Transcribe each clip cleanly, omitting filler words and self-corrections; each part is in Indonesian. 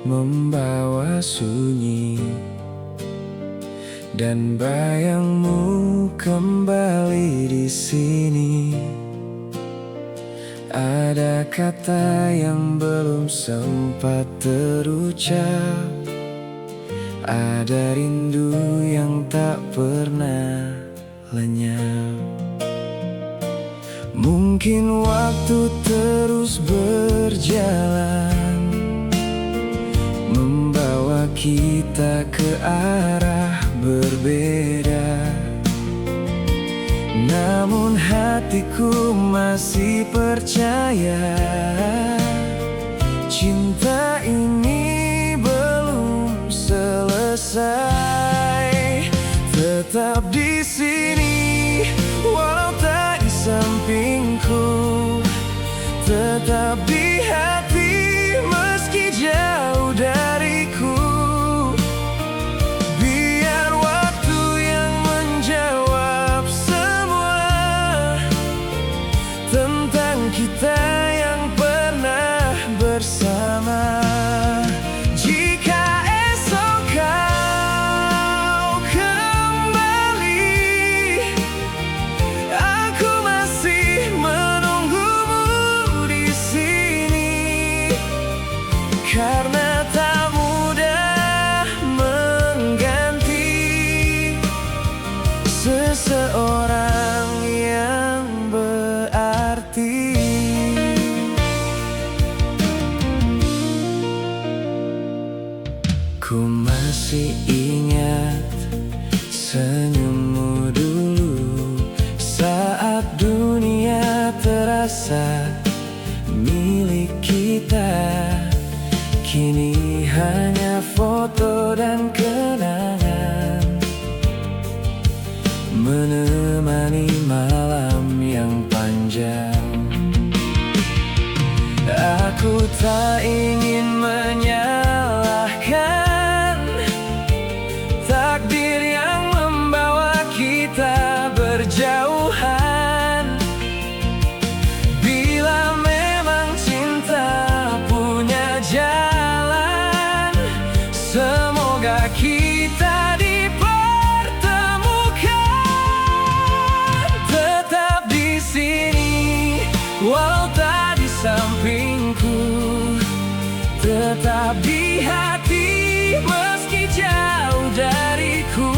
membawa sunyi, dan bayangmu kembali di sini. Ada kata yang belum sempat terucap, ada rindu yang tak pernah lenyap. Mungkin waktu terus berjalan, membawa kita ke arah berbeda. Namun hatiku masih percaya, cinta ini belum selesai. Tetap di sini, walau tak di sampingku. Tetap di hati, meski jauh dariku. Biar waktu yang menjawab semua tentang kita yang pernah bersama. Jika esok kau kembali, aku masih menunggumu di sini. Karena tak mudah mengganti seseorang yang berarti. Ku masih ingat senyummu dulu, saat dunia terasa milik kita. Kini hanya foto dan kenangan menemani malam yang panjang. Aku tak ingin menyalahkan takdir yang membawa kita berjauhan. Bila memang cinta punya jalan, semoga kita dipertemukan. Tetap di sini, walau tak di sampingku. Tetap di hati, meski jauh dariku.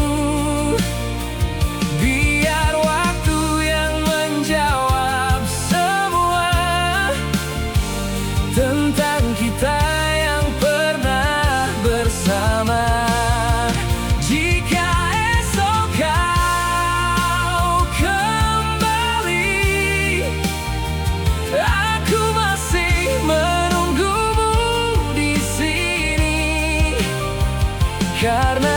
Biar waktu yang menjawab semua tentang kita yang pernah bersama. Jika esok kau kembali, aku masih menunggumu di sini. Karena